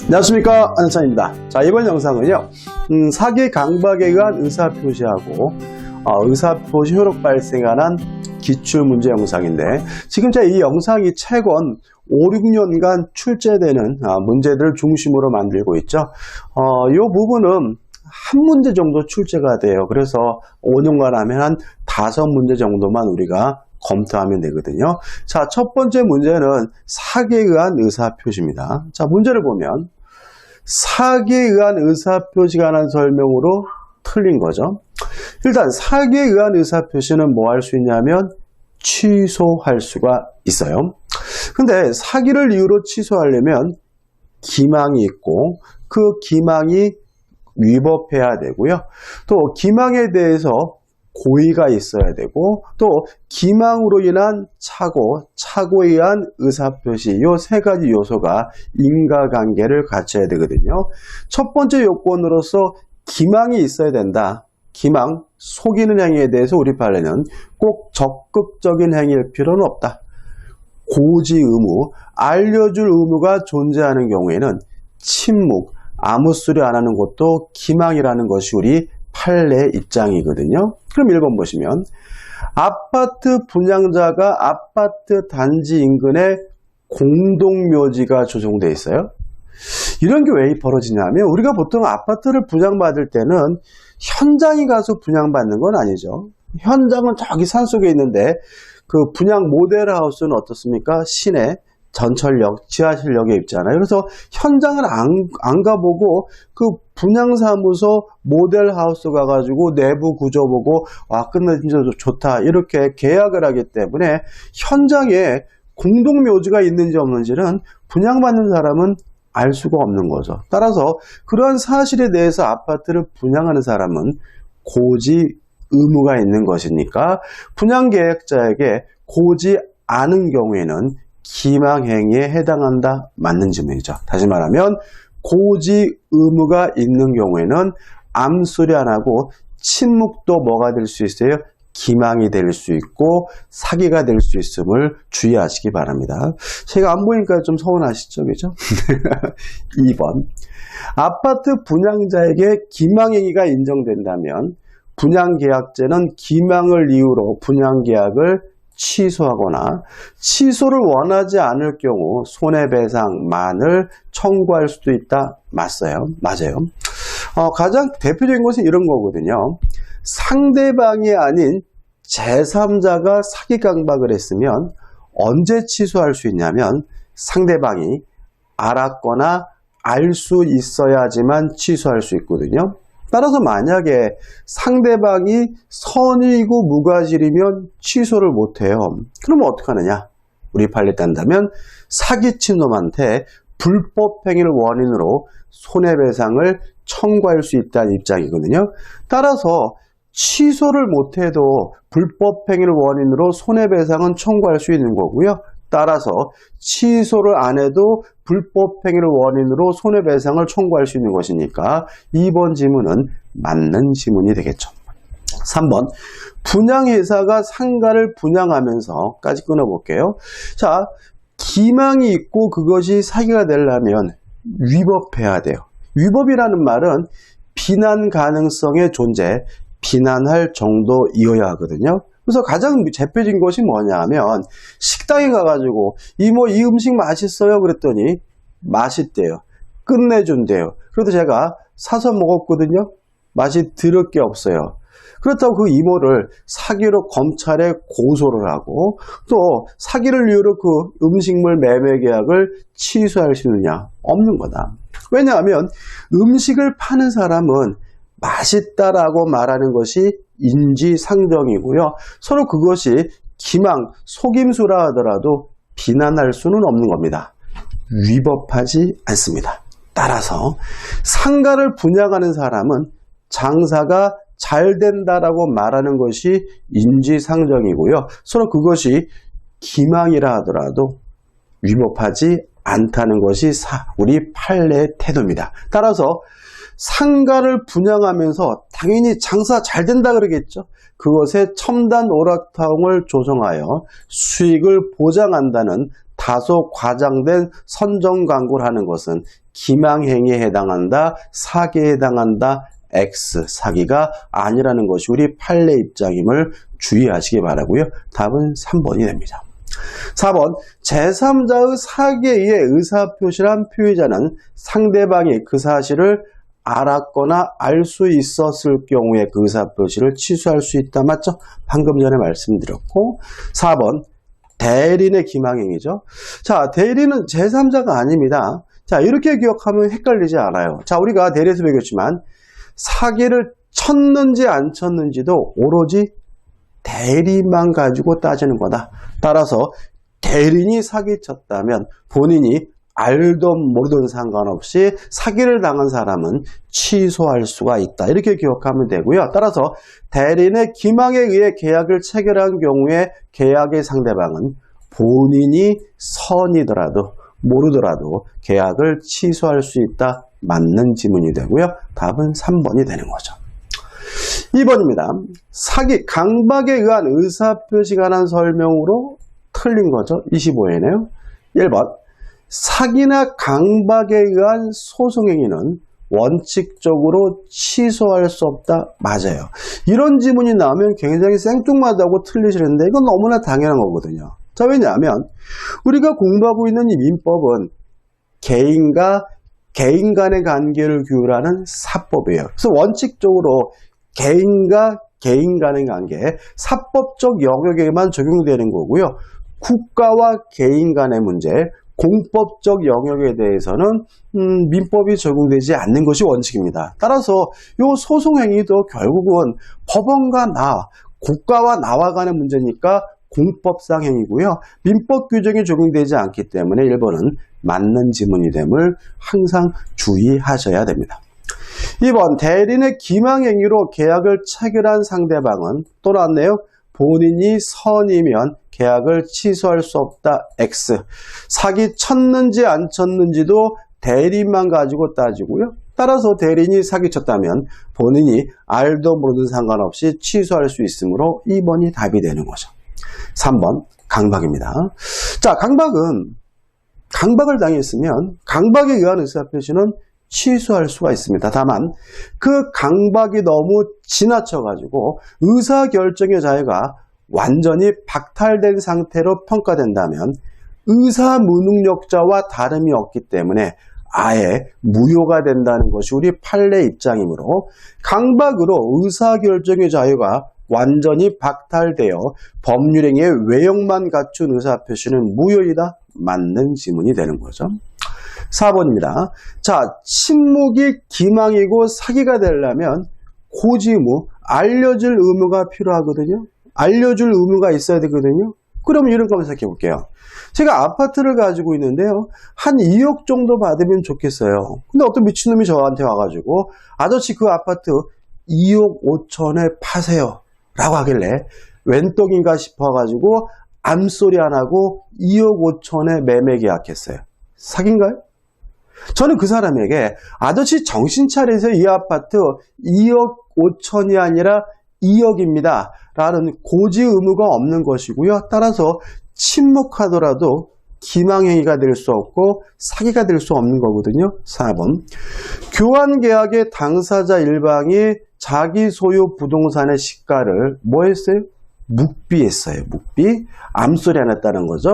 안녕하십니까, 안현찬입니다. 자, 이번 영상은요, 사기 강박에 의한 의사표시하고 의사표시 효력 발생에 관한 기출문제 영상인데, 지금 제가 이 영상이 최근 5, 6년간 출제되는 문제들을 중심으로 만들고 있죠. 이 부분은 한 문제 정도 출제가 돼요. 그래서 5년간 하면 한 5문제 정도만 우리가 검토하면 되거든요. 자, 첫 번째 문제는 사기에 의한 의사표시입니다. 자, 문제를 보면 사기에 의한 의사표시에 관한 설명으로 틀린 거죠. 일단 사기에 의한 의사표시는 뭐 할 수 있냐면 취소할 수가 있어요. 근데 사기를 이유로 취소하려면 기망이 있고 그 기망이 위법해야 되고요. 또 기망에 대해서 고의가 있어야 되고 또 기망으로 인한 착오에 의한 의사표시, 이 세 가지 요소가 인과관계를 갖춰야 되거든요. 첫 번째 요건으로서 기망이 있어야 된다. 기망, 속이는 행위에 대해서 우리 판례는 꼭 적극적인 행위일 필요는 없다. 고지 의무, 알려줄 의무가 존재하는 경우에는 침묵, 아무 소리 안 하는 것도 기망이라는 것이 우리 판례 입장이거든요. 그럼 1번 보시면 아파트 분양자가 아파트 단지 인근에 공동묘지가 조성되어 있어요. 이런 게 왜 벌어지냐면 우리가 보통 아파트를 분양받을 때는 현장에 가서 분양받는 건 아니죠. 현장은 저기 산속에 있는데 그 분양 모델하우스는 어떻습니까? 시내 전철역, 지하실역에 있잖아요. 그래서 현장을 안 가보고 그 분양사무소 모델하우스 가가지고 내부 구조 보고 끝나 진짜 좋다 이렇게 계약을 하기 때문에 현장에 공동묘지가 있는지 없는지는 분양받는 사람은 알 수가 없는 거죠. 따라서 그러한 사실에 대해서 아파트를 분양하는 사람은 고지 의무가 있는 것이니까 분양계획자에게 고지 않은 경우에는 기망행위에 해당한다. 맞는 질문이죠. 다시 말하면 고지 의무가 있는 경우에는 암소리 안 하고 침묵도 뭐가 될 수 있어요? 기망이 될 수 있고 사기가 될 수 있음을 주의하시기 바랍니다. 제가 안 보니까 좀 서운하시죠? 그죠? 2번 아파트 분양자에게 기망행위가 인정된다면 분양계약제는 기망을 이유로 분양계약을 취소하거나 취소를 원하지 않을 경우 손해배상만을 청구할 수도 있다. 맞아요. 가장 대표적인 것은 이런 거거든요. 상대방이 아닌 제3자가 사기 강박을 했으면 언제 취소할 수 있냐면 상대방이 알았거나 알 수 있어야지만 취소할 수 있거든요. 따라서 만약에 상대방이 선의이고 무과실이면 취소를 못해요. 그러면 어떻게 하느냐? 우리 판례 딴다면 사기친 놈한테 불법행위를 원인으로 손해배상을 청구할 수 있다는 입장이거든요. 따라서 취소를 못해도 불법행위를 원인으로 손해배상은 청구할 수 있는 거고요. 따라서 취소를 안 해도 불법행위를 원인으로 손해배상을 청구할 수 있는 것이니까 2번 지문은 맞는 지문이 되겠죠. 3번 분양회사가 상가를 분양하면서까지 끊어볼게요. 자, 기망이 있고 그것이 사기가 되려면 위법해야 돼요. 위법이라는 말은 비난 가능성의 존재, 비난할 정도이어야 하거든요. 그래서 가장 대표적인 것이 뭐냐 하면 식당에 가가지고 이모 이 음식 맛있어요 그랬더니 맛있대요. 끝내준대요. 그래도 제가 사서 먹었거든요. 맛이 들을 게 없어요. 그렇다고 그 이모를 사기로 검찰에 고소를 하고 또 사기를 이유로 그 음식물 매매 계약을 취소할 수 있느냐? 없는 거다. 왜냐하면 음식을 파는 사람은 맛있다라고 말하는 것이 인지상정이고요. 서로 그것이 기망, 속임수라 하더라도 비난할 수는 없는 겁니다. 위법하지 않습니다. 따라서 상가를 분양하는 사람은 장사가 잘 된다라고 말하는 것이 인지상정이고요. 서로 그것이 기망이라 하더라도 위법하지 않다는 것이 우리 판례의 태도입니다. 따라서 상가를 분양하면서 당연히 장사 잘 된다 그러겠죠. 그것에 첨단 오락타운을 조성하여 수익을 보장한다는 다소 과장된 선정 광고를 하는 것은 기망행위에 해당한다, 사기에 해당한다, X, 사기가 아니라는 것이 우리 판례 입장임을 주의하시기 바라고요. 답은 3번이 됩니다. 4번, 제3자의 사기에 의해 의사표시를 한 피의자는 상대방이 그 사실을 알았거나 알 수 있었을 경우에 그 의사표시를 취소할 수 있다. 맞죠? 방금 전에 말씀드렸고. 4번, 대리인의 기망행위죠. 자, 대리는 제3자가 아닙니다. 자, 이렇게 기억하면 헷갈리지 않아요. 자, 우리가 대리에서 배웠지만 사기를 쳤는지 안 쳤는지도 오로지 대리만 가지고 따지는 거다. 따라서 대리인이 사기쳤다면 본인이 알던 모르던 상관없이 사기를 당한 사람은 취소할 수가 있다. 이렇게 기억하면 되고요. 따라서 대리인의 기망에 의해 계약을 체결한 경우에 계약의 상대방은 본인이 선이더라도 모르더라도 계약을 취소할 수 있다. 맞는 지문이 되고요. 답은 3번이 되는 거죠. 2번입니다. 사기, 강박에 의한 의사표시가 관한 설명으로 틀린 거죠. 25회네요. 1번, 사기나 강박에 의한 소송행위는 원칙적으로 취소할 수 없다. 맞아요. 이런 지문이 나오면 굉장히 생뚱맞다고 틀리시는데 이건 너무나 당연한 거거든요. 자, 왜냐하면 우리가 공부하고 있는 이 민법은 개인과 개인 간의 관계를 규율하는 사법이에요. 그래서 원칙적으로 개인과 개인 간의 관계, 사법적 영역에만 적용되는 거고요. 국가와 개인 간의 문제, 공법적 영역에 대해서는 민법이 적용되지 않는 것이 원칙입니다. 따라서 이 소송행위도 결국은 법원과 국가와 나와 간의 문제니까 공법상 행위고요. 민법 규정이 적용되지 않기 때문에 1번은 맞는 지문이 됨을 항상 주의하셔야 됩니다. 2번, 대리인의 기망행위로 계약을 체결한 상대방은 또 나왔네요. 본인이 선이면 계약을 취소할 수 없다. X. 사기 쳤는지 안 쳤는지도 대리인만 가지고 따지고요. 따라서 대리인이 사기쳤다면 본인이 알도 모르든 상관없이 취소할 수 있으므로 2번이 답이 되는 거죠. 3번, 강박입니다. 자, 강박을 당했으면 강박에 의한 의사표시는 취소할 수가 있습니다. 다만 그 강박이 너무 지나쳐가지고 의사결정의 자유가 완전히 박탈된 상태로 평가된다면 의사무능력자와 다름이 없기 때문에 아예 무효가 된다는 것이 우리 판례 입장이므로 강박으로 의사결정의 자유가 완전히 박탈되어 법률행위의 외형만 갖춘 의사표시는 무효이다. 맞는 지문이 되는 거죠. 4번입니다. 자, 침묵이 기망이고 사기가 되려면 고지의무, 알려줄 의무가 필요하거든요. 알려줄 의무가 있어야 되거든요. 그럼 이런 거 한번 생각해 볼게요. 제가 아파트를 가지고 있는데요. 한 2억 정도 받으면 좋겠어요. 근데 어떤 미친놈이 저한테 와가지고 아저씨 그 아파트 2억 5천에 파세요. 라고 하길래 웬 떡인가 싶어가지고 암소리 안 하고 2억 5천에 매매 계약했어요. 사기인가요? 저는 그 사람에게 아저씨 정신 차리세요. 이 아파트 2억 5천이 아니라 2억입니다. 라는 고지 의무가 없는 것이고요. 따라서 침묵하더라도 기망행위가 될 수 없고 사기가 될 수 없는 거거든요. 4번. 교환계약의 당사자 일방이 자기 소유 부동산의 시가를 뭐 했어요? 묵비했어요. 묵비. 암소리 안 했다는 거죠.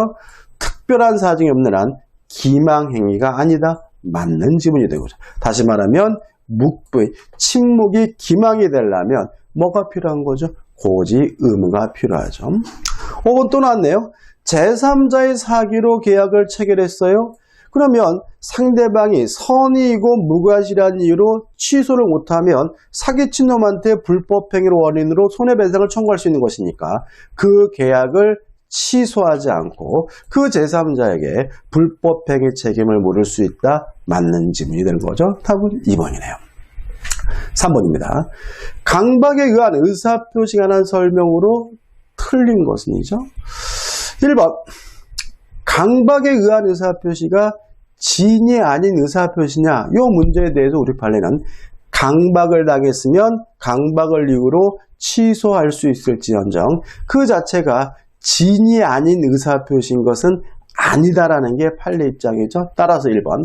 특별한 사정이 없는 한 기망행위가 아니다. 맞는 지문이 되는 거죠. 다시 말하면 묵비, 침묵이 기망이 되려면 뭐가 필요한 거죠? 고지 의무가 필요하죠. 5번 또 나왔네요. 제3자의 사기로 계약을 체결했어요. 그러면 상대방이 선의이고 무과실한 이유로 취소를 못하면 사기친 놈한테 불법행위로 원인으로 손해배상을 청구할 수 있는 것이니까 그 계약을 취소하지 않고 그 제3자에게 불법행위 책임을 물을 수 있다. 맞는 지문이 되는 거죠. 답은 2번이네요. 3번입니다. 강박에 의한 의사표시가 관한 설명으로 틀린 것은이죠. 1번. 강박에 의한 의사표시가 진이 아닌 의사표시냐? 이 문제에 대해서 우리 판례는 강박을 당했으면 강박을 이유로 취소할 수 있을지언정 그 자체가 진이 아닌 의사표시인 것은 아니다라는 게 판례 입장이죠. 따라서 1번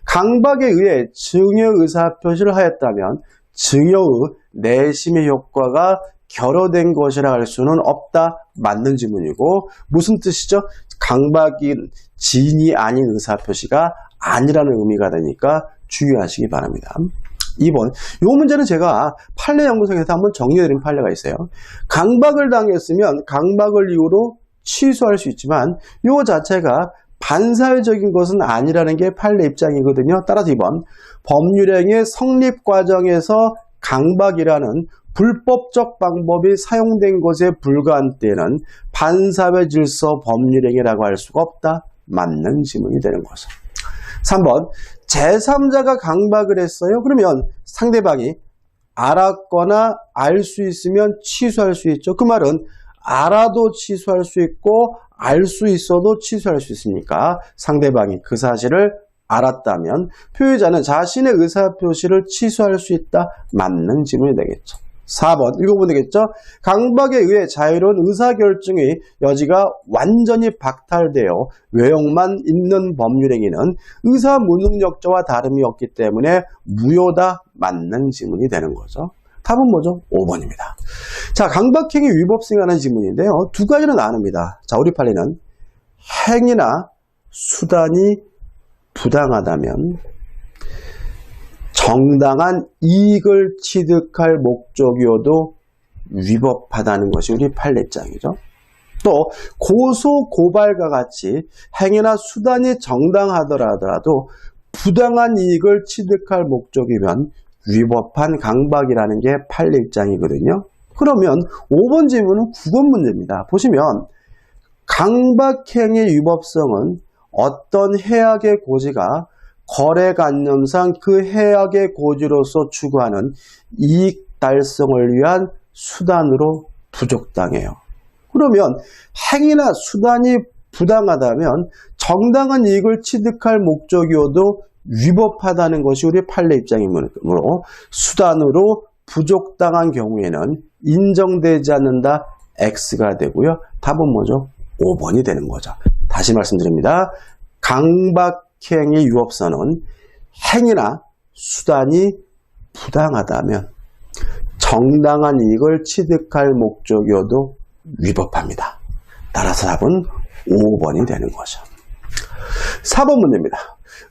강박에 의해 증여 의사표시를 하였다면 증여의 내심의 효과가 결여된 것이라 할 수는 없다. 맞는 지문이고 무슨 뜻이죠? 강박이 지인이 아닌 의사표시가 아니라는 의미가 되니까 주의하시기 바랍니다. 2번 이 문제는 제가 판례 연구소에서 한번 정리해드린 판례가 있어요. 강박을 당했으면 강박을 이유로 취소할 수 있지만 이 자체가 반사회적인 것은 아니라는 게 판례 입장이거든요. 따라서 2번 법률행위의 성립 과정에서 강박이라는 불법적 방법이 사용된 것에 불과한 때는 반사회 질서 법률행위라고 할 수가 없다. 맞는 지문이 되는 거죠. 3번 제3자가 강박을 했어요. 그러면 상대방이 알았거나 알 수 있으면 취소할 수 있죠. 그 말은 알아도 취소할 수 있고 알 수 있어도 취소할 수 있으니까 상대방이 그 사실을 알았다면 표의자는 자신의 의사표시를 취소할 수 있다. 맞는 지문이 되겠죠. 4번 읽어보면 되겠죠. 강박에 의해 자유로운 의사결정의 여지가 완전히 박탈되어 외형만 있는 법률행위는 의사무능력자와 다름이 없기 때문에 무효다. 맞는 지문이 되는 거죠. 답은 뭐죠? 5번입니다. 자, 강박행위 위법성이라는 지문인데요. 두 가지로 나눕니다. 자, 우리 판례는 행위나 수단이 부당하다면 정당한 이익을 취득할 목적이어도 위법하다는 것이 우리 판례 입장이죠. 또 고소, 고발과 같이 행위나 수단이 정당하더라도 부당한 이익을 취득할 목적이면 위법한 강박이라는 게 판례 입장이거든요. 그러면 5번 질문은 국어 문제입니다. 보시면 강박행위 위법성은 어떤 해악의 고지가 거래관념상 그 해악의 고지로서 추구하는 이익 달성을 위한 수단으로 부족당해요. 그러면 행위나 수단이 부당하다면 정당한 이익을 취득할 목적이어도 위법하다는 것이 우리 판례 입장이므로 수단으로 부족당한 경우에는 인정되지 않는다. X가 되고요. 답은 뭐죠? 5번이 되는 거죠. 다시 말씀드립니다. 강박행위 위법성은 행위나 수단이 부당하다면 정당한 이익을 취득할 목적이어도 위법합니다. 따라서 답은 5번이 되는 거죠. 4번 문제입니다.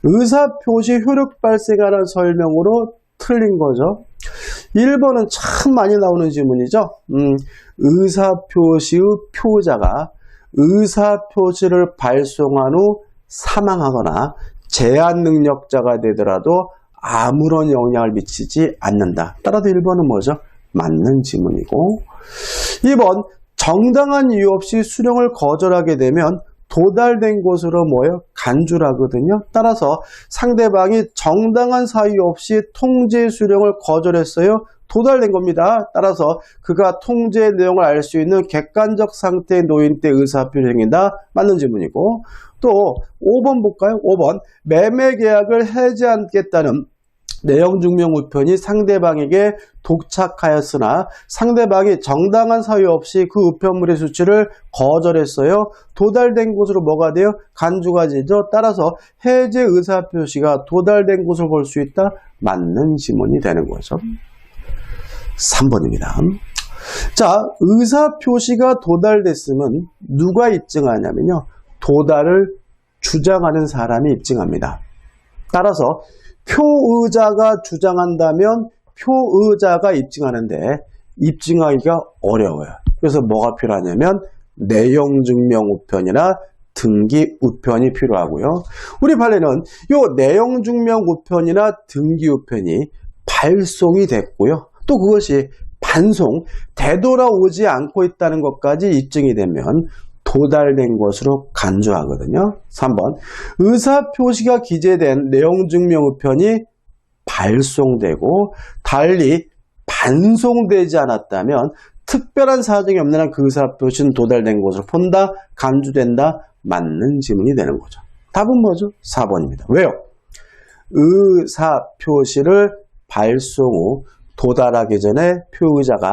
의사표시 효력 발생하는 설명으로 틀린 거죠. 1번은 참 많이 나오는 질문이죠. 의사표시의 표자가 의사표시를 발송한 후 사망하거나 제한 능력자가 되더라도 아무런 영향을 미치지 않는다. 따라서 1번은 뭐죠? 맞는 지문이고 2번 정당한 이유 없이 수령을 거절하게 되면 도달된 것으로 뭐예요? 간주라거든요. 따라서 상대방이 정당한 사유 없이 통제 수령을 거절했어요. 도달된 겁니다. 따라서 그가 통제의 내용을 알 수 있는 객관적 상태에 놓인 때 의사표시행위다. 맞는 질문이고 또 5번 볼까요? 5번 매매 계약을 해지하겠다는 내용 증명 우편이 상대방에게 도착하였으나 상대방이 정당한 사유 없이 그 우편물의 수취를 거절했어요. 도달된 곳으로 뭐가 돼요? 간주가 되죠. 따라서 해제 의사표시가 도달된 곳을 볼 수 있다. 맞는 지문이 되는 거죠. 3번입니다. 자, 의사표시가 도달됐으면 누가 입증하냐면요. 도달을 주장하는 사람이 입증합니다. 따라서 표의자가 주장한다면 표의자가 입증하는데 입증하기가 어려워요. 그래서 뭐가 필요하냐면 내용 증명 우편이나 등기 우편이 필요하고요. 우리 판례는 이 내용 증명 우편이나 등기 우편이 발송이 됐고요. 또 그것이 반송, 되돌아오지 않고 있다는 것까지 입증이 되면 도달된 것으로 간주하거든요. 3번 의사표시가 기재된 내용증명 우편이 발송되고 달리 반송되지 않았다면 특별한 사정이 없는 한 그 의사표시는 도달된 것으로 본다, 간주된다, 맞는 지문이 되는 거죠. 답은 뭐죠? 4번입니다. 왜요? 의사표시를 발송 후 도달하기 전에 표의자가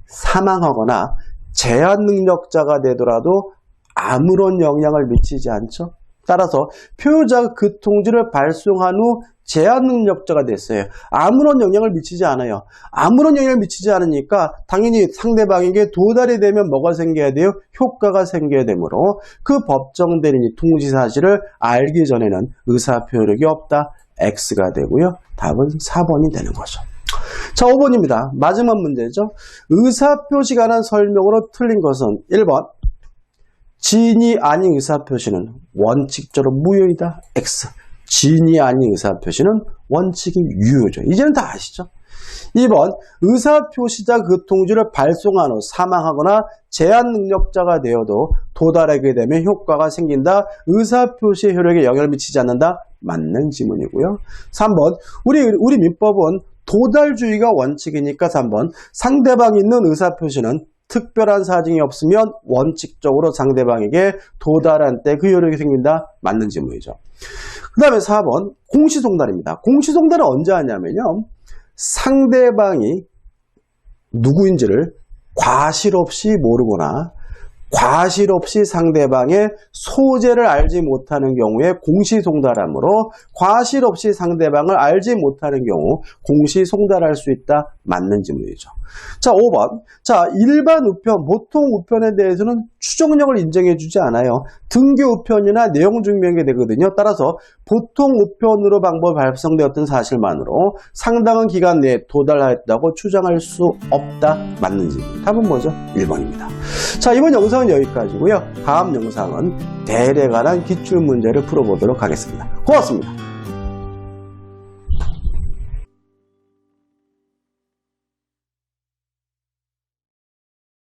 사망하거나 제한 능력자가 되더라도 아무런 영향을 미치지 않죠. 따라서 표효자가 그 통지를 발송한 후 제한 능력자가 됐어요. 아무런 영향을 미치지 않아요. 아무런 영향을 미치지 않으니까 당연히 상대방에게 도달이 되면 뭐가 생겨야 돼요? 효과가 생겨야 되므로 그 법정대리인 통지 사실을 알기 전에는 의사표력이 없다. X가 되고요. 답은 4번이 되는 거죠. 자, 5번입니다. 마지막 문제죠. 의사표시 관한 설명으로 틀린 것은 1번. 지인이 아닌 의사표시는 원칙적으로 무효이다. X. 지인이 아닌 의사표시는 원칙이 유효죠. 이제는 다 아시죠? 2번. 의사표시자 그 통지를 발송한 후 사망하거나 제한 능력자가 되어도 도달하게 되면 효과가 생긴다. 의사표시의 효력에 영향을 미치지 않는다. 맞는 지문이고요. 3번. 우리 민법은 도달주의가 원칙이니까 3번. 상대방이 있는 의사표시는 특별한 사정이 없으면 원칙적으로 상대방에게 도달한 때 그 효력이 생긴다. 맞는 지문이죠. 그 다음에 4번 공시송달입니다. 공시송달은 언제 하냐면요. 상대방이 누구인지를 과실 없이 모르거나 과실 없이 상대방의 소재를 알지 못하는 경우에 공시송달하므로 과실 없이 상대방을 알지 못하는 경우 공시송달할 수 있다. 맞는 지문이죠. 자, 5번. 자, 일반 우편, 보통 우편에 대해서는 추정력을 인정해주지 않아요. 등기 우편이나 내용 증명이 되거든요. 따라서 보통 우편으로 방법이 발송되었던 사실만으로 상당한 기간 내에 도달하였다고 추정할 수 없다. 맞는 지문. 답은 뭐죠? 1번입니다. 자, 이번 영상은 여기까지고요. 다음 영상은 대례 관한 기출문제를 풀어보도록 하겠습니다. 고맙습니다.